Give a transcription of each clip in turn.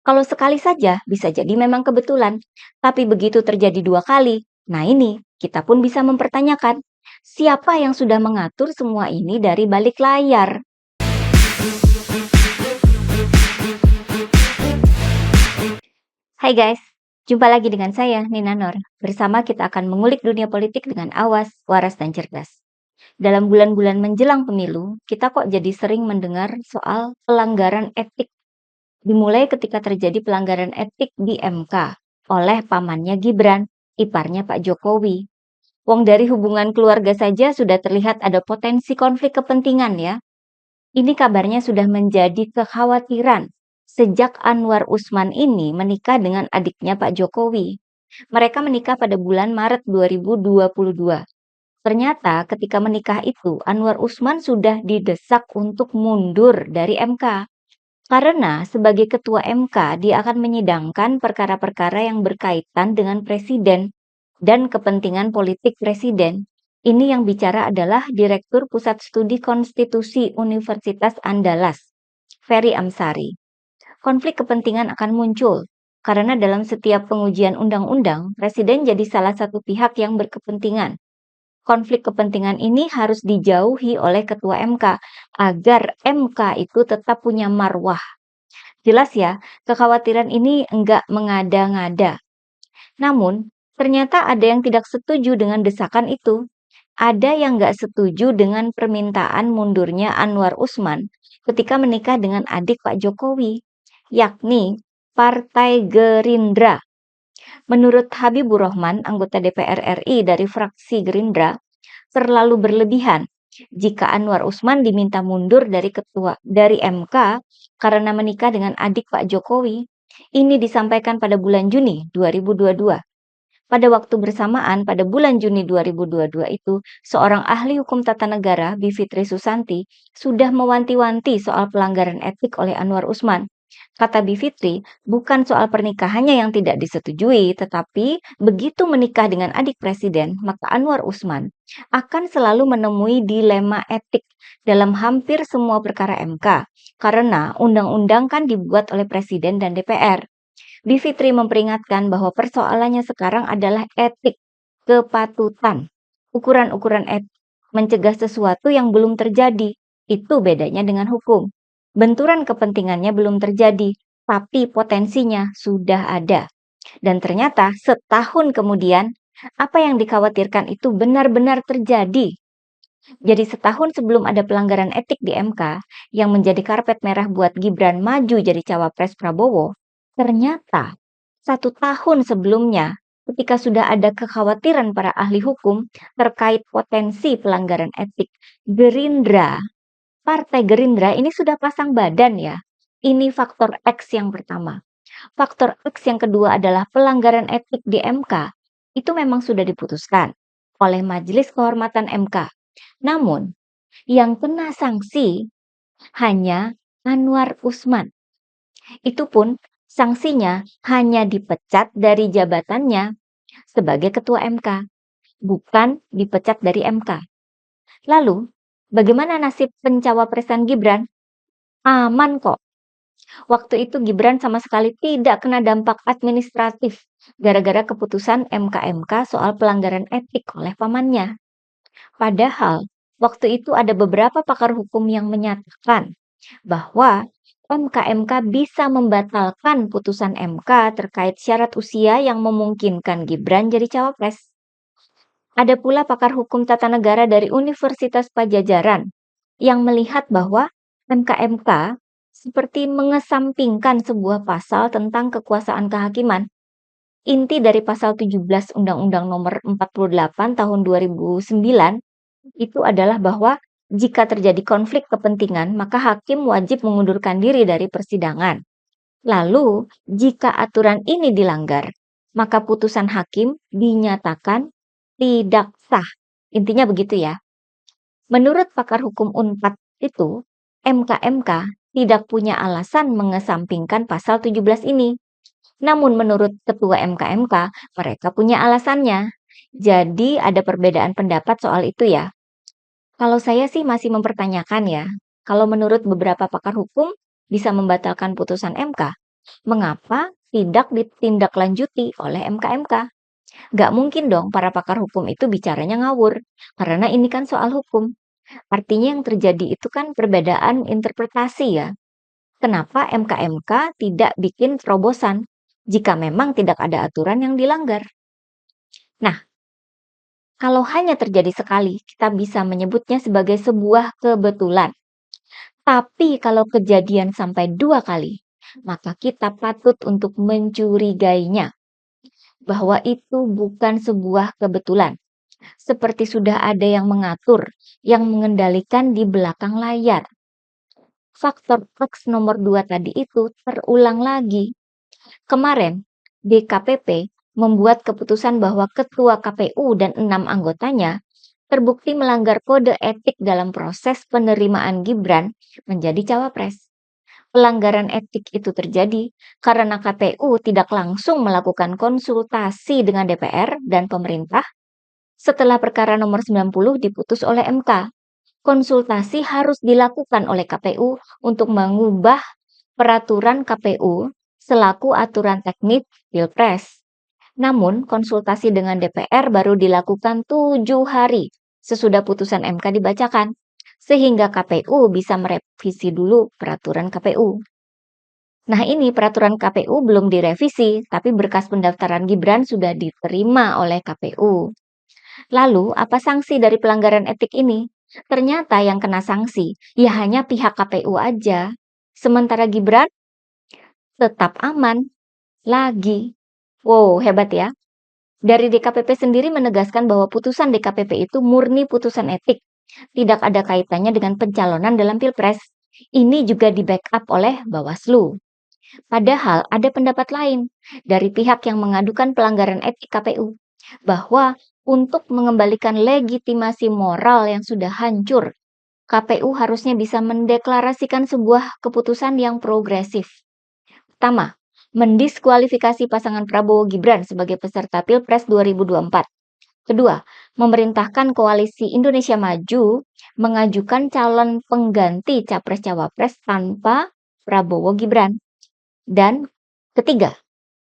Kalau sekali saja bisa jadi memang kebetulan, tapi begitu terjadi 2 kali, nah ini kita pun bisa mempertanyakan, siapa yang sudah mengatur semua ini dari balik layar? Hai guys, jumpa lagi dengan saya, Nina Nur. Bersama kita akan mengulik dunia politik dengan awas, waras, dan cerdas. Dalam bulan-bulan menjelang pemilu, kita kok jadi sering mendengar soal pelanggaran etik. Dimulai ketika terjadi pelanggaran etik di MK oleh pamannya Gibran, iparnya Pak Jokowi. Wong dari hubungan keluarga saja sudah terlihat ada potensi konflik kepentingan ya. Ini kabarnya sudah menjadi kekhawatiran sejak Anwar Usman ini menikah dengan adiknya Pak Jokowi. Mereka menikah pada bulan Maret 2022. Ternyata ketika menikah itu Anwar Usman sudah didesak untuk mundur dari MK. Karena sebagai ketua MK dia akan menyidangkan perkara-perkara yang berkaitan dengan presiden dan kepentingan politik presiden. Ini yang bicara adalah Direktur Pusat Studi Konstitusi Universitas Andalas, Ferry Amsari. Konflik kepentingan akan muncul karena dalam setiap pengujian undang-undang, presiden jadi salah satu pihak yang berkepentingan. Konflik kepentingan ini harus dijauhi oleh ketua MK agar MK itu tetap punya marwah. Jelas ya, kekhawatiran ini enggak mengada-ngada. Namun, ternyata ada yang tidak setuju dengan desakan itu. Ada yang nggak setuju dengan permintaan mundurnya Anwar Usman ketika menikah dengan adik Pak Jokowi, yakni Partai Gerindra. Menurut Habibur Rahman, anggota DPR RI dari fraksi Gerindra, terlalu berlebihan jika Anwar Usman diminta mundur dari MK karena menikah dengan adik Pak Jokowi. Ini disampaikan pada bulan Juni 2022. Pada waktu bersamaan, pada bulan Juni 2022 itu, seorang ahli hukum tata negara, Bivitri Susanti, sudah mewanti-wanti soal pelanggaran etik oleh Anwar Usman. Kata Bivitri, bukan soal pernikahannya yang tidak disetujui, tetapi begitu menikah dengan adik presiden, maka Anwar Usman akan selalu menemui dilema etik dalam hampir semua perkara MK, karena undang-undang kan dibuat oleh presiden dan DPR. Bivitri memperingatkan bahwa persoalannya sekarang adalah etik, kepatutan, ukuran-ukuran etik, mencegah sesuatu yang belum terjadi. Itu bedanya dengan hukum. Benturan kepentingannya belum terjadi, tapi potensinya sudah ada. Dan ternyata setahun kemudian, apa yang dikhawatirkan itu benar-benar terjadi. Jadi setahun sebelum ada pelanggaran etik di MK yang menjadi karpet merah buat Gibran maju jadi cawapres Prabowo, ternyata 1 tahun sebelumnya ketika sudah ada kekhawatiran para ahli hukum terkait potensi pelanggaran etik, Gerindra, Partai Gerindra ini sudah pasang badan ya. Ini faktor X yang pertama. Faktor X yang kedua adalah pelanggaran etik di MK. Itu memang sudah diputuskan oleh Majelis Kehormatan MK. Namun, yang kena sanksi hanya Anwar Usman. Itu pun sanksinya hanya dipecat dari jabatannya sebagai ketua MK, bukan dipecat dari MK. Lalu, bagaimana nasib pencawapresan Gibran? Aman kok. Waktu itu Gibran sama sekali tidak kena dampak administratif gara-gara keputusan MK-MK soal pelanggaran etik oleh pamannya. Padahal, waktu itu ada beberapa pakar hukum yang menyatakan bahwa MK-MK bisa membatalkan putusan MK terkait syarat usia yang memungkinkan Gibran jadi cawapres. Ada pula pakar hukum tata negara dari Universitas Pajajaran yang melihat bahwa MK-MK seperti mengesampingkan sebuah pasal tentang kekuasaan kehakiman. Inti dari pasal 17 Undang-Undang Nomor 48 Tahun 2009 itu adalah bahwa jika terjadi konflik kepentingan, maka hakim wajib mengundurkan diri dari persidangan. Lalu, jika aturan ini dilanggar, maka putusan hakim dinyatakan tidak sah. Intinya begitu ya. Menurut pakar hukum Unpad itu, MK-MK tidak punya alasan mengesampingkan pasal 17 ini. Namun menurut ketua MK-MK, mereka punya alasannya. Jadi ada perbedaan pendapat soal itu ya. Kalau saya sih masih mempertanyakan ya, kalau menurut beberapa pakar hukum bisa membatalkan putusan MK, Mengapa tidak ditindaklanjuti oleh MK-MK? Nggak mungkin dong para pakar hukum itu bicaranya ngawur, karena ini kan soal hukum. Artinya yang terjadi itu kan perbedaan interpretasi ya. Kenapa MK-MK tidak bikin terobosan jika memang tidak ada aturan yang dilanggar? Nah, kalau hanya terjadi sekali, kita bisa menyebutnya sebagai sebuah kebetulan. Tapi kalau kejadian sampai 2 kali, maka kita patut untuk mencurigainya bahwa itu bukan sebuah kebetulan. Seperti sudah ada yang mengatur, yang mengendalikan di belakang layar. Faktor X nomor 2 tadi itu terulang lagi. Kemarin, DKPP membuat keputusan bahwa Ketua KPU dan 6 anggotanya terbukti melanggar kode etik dalam proses penerimaan Gibran menjadi cawapres. Pelanggaran etik itu terjadi karena KPU tidak langsung melakukan konsultasi dengan DPR dan pemerintah setelah perkara nomor 90 diputus oleh MK. Konsultasi harus dilakukan oleh KPU untuk mengubah peraturan KPU selaku aturan teknis Pilpres. Namun, konsultasi dengan DPR baru dilakukan 7 hari sesudah putusan MK dibacakan, sehingga KPU bisa merevisi dulu peraturan KPU. Nah, ini peraturan KPU belum direvisi, tapi berkas pendaftaran Gibran sudah diterima oleh KPU. Lalu, apa sanksi dari pelanggaran etik ini? Ternyata yang kena sanksi, ya hanya pihak KPU aja. Sementara Gibran tetap aman. Lagi. Wow, hebat ya. Dari DKPP sendiri menegaskan bahwa putusan DKPP itu murni putusan etik. Tidak ada kaitannya dengan pencalonan dalam Pilpres. Ini juga di-backup oleh Bawaslu. Padahal ada pendapat lain dari pihak yang mengadukan pelanggaran etik KPU. Bahwa untuk mengembalikan legitimasi moral yang sudah hancur, KPU harusnya bisa mendeklarasikan sebuah keputusan yang progresif. Pertama, mendiskualifikasi pasangan Prabowo Gibran sebagai peserta Pilpres 2024. Kedua, memerintahkan Koalisi Indonesia Maju mengajukan calon pengganti Capres-Cawapres tanpa Prabowo Gibran. Dan ketiga,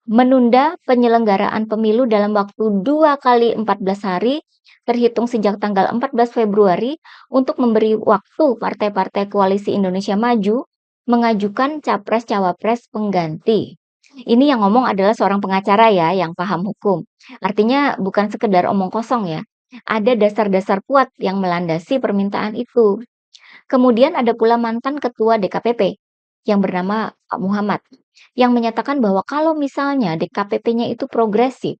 menunda penyelenggaraan pemilu dalam waktu 2 kali 14 hari terhitung sejak tanggal 14 Februari untuk memberi waktu partai-partai Koalisi Indonesia Maju mengajukan capres-cawapres pengganti. Ini yang ngomong adalah seorang pengacara ya yang paham hukum. Artinya bukan sekedar omong kosong ya. Ada dasar-dasar kuat yang melandasi permintaan itu. Kemudian ada pula mantan ketua DKPP yang bernama Pak Muhammad yang menyatakan bahwa kalau misalnya DKPP-nya itu progresif,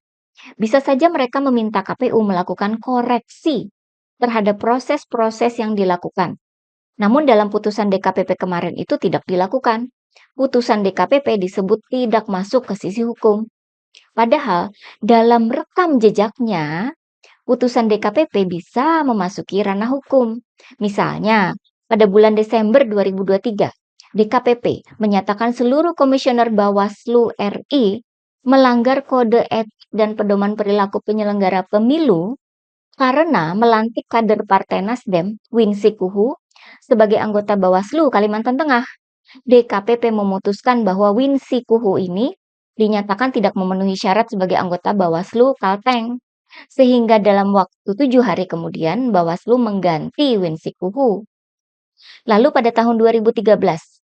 bisa saja mereka meminta KPU melakukan koreksi terhadap proses-proses yang dilakukan. Namun dalam putusan DKPP kemarin itu tidak dilakukan. Putusan DKPP disebut tidak masuk ke sisi hukum. Padahal dalam rekam jejaknya, putusan DKPP bisa memasuki ranah hukum. Misalnya, pada bulan Desember 2023, DKPP menyatakan seluruh komisioner Bawaslu RI melanggar kode etik dan pedoman perilaku penyelenggara pemilu karena melantik kader Partai Nasdem, Winsi Kuhu, sebagai anggota Bawaslu Kalimantan Tengah. DKPP memutuskan bahwa Winsi Kuhu ini dinyatakan tidak memenuhi syarat sebagai anggota Bawaslu Kalteng. Sehingga dalam waktu 7 hari kemudian Bawaslu mengganti Winsi Kuhu. Lalu pada tahun 2013,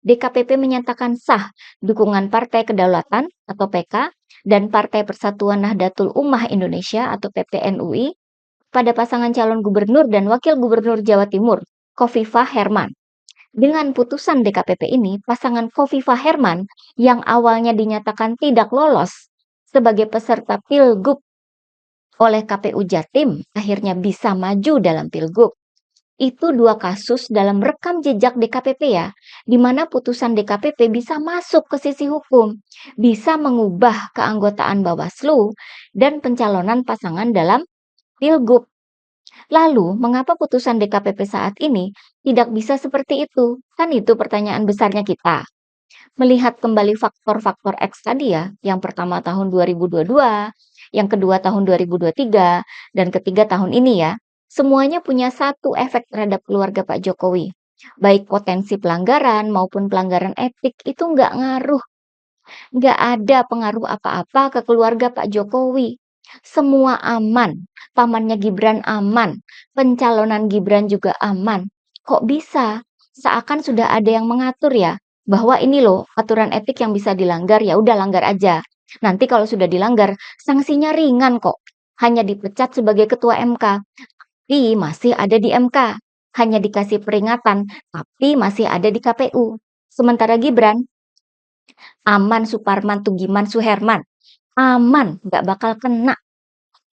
DKPP menyatakan sah dukungan Partai Kedaulatan atau PK dan Partai Persatuan Nahdlatul Ummah Indonesia atau PPNUI pada pasangan calon gubernur dan wakil gubernur Jawa Timur, Khofifah Herman. Dengan putusan DKPP ini, pasangan Khofifah Herman yang awalnya dinyatakan tidak lolos sebagai peserta Pilgub oleh KPU Jatim akhirnya bisa maju dalam Pilgub. Itu 2 kasus dalam rekam jejak DKPP ya, di mana putusan DKPP bisa masuk ke sisi hukum, bisa mengubah keanggotaan Bawaslu dan pencalonan pasangan dalam Pilgub. Lalu, mengapa putusan DKPP saat ini tidak bisa seperti itu? Kan itu pertanyaan besarnya kita. Melihat kembali faktor-faktor X tadi ya, yang pertama tahun 2022, yang kedua tahun 2023, dan ketiga tahun ini ya, semuanya punya satu efek terhadap keluarga Pak Jokowi. Baik potensi pelanggaran maupun pelanggaran etik itu nggak ngaruh. Nggak ada pengaruh apa-apa ke keluarga Pak Jokowi. Semua aman, pamannya Gibran aman, pencalonan Gibran juga aman. Kok bisa? Seakan sudah ada yang mengatur ya, bahwa ini loh aturan etik yang bisa dilanggar, ya udah langgar aja. Nanti kalau sudah dilanggar, sanksinya ringan kok. Hanya dipecat sebagai ketua MK, tapi masih ada di MK. Hanya dikasih peringatan, tapi masih ada di KPU. Sementara Gibran, aman Suparman, Tugiman, Suherman. Aman, nggak bakal kena.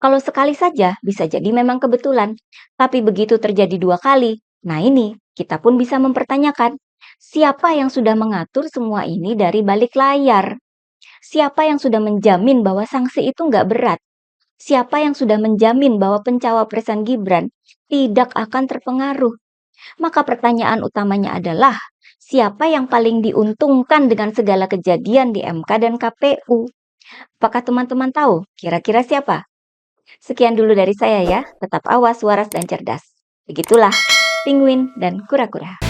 Kalau sekali saja, bisa jadi memang kebetulan. Tapi begitu terjadi 2 kali, nah ini kita pun bisa mempertanyakan, siapa yang sudah mengatur semua ini dari balik layar? Siapa yang sudah menjamin bahwa sanksi itu nggak berat? Siapa yang sudah menjamin bahwa pencawapresan Gibran tidak akan terpengaruh? Maka pertanyaan utamanya adalah, siapa yang paling diuntungkan dengan segala kejadian di MK dan KPU? Apakah teman-teman tahu kira-kira siapa? Sekian dulu dari saya ya, tetap awas, waras, dan cerdas. Begitulah penguin dan kura-kura.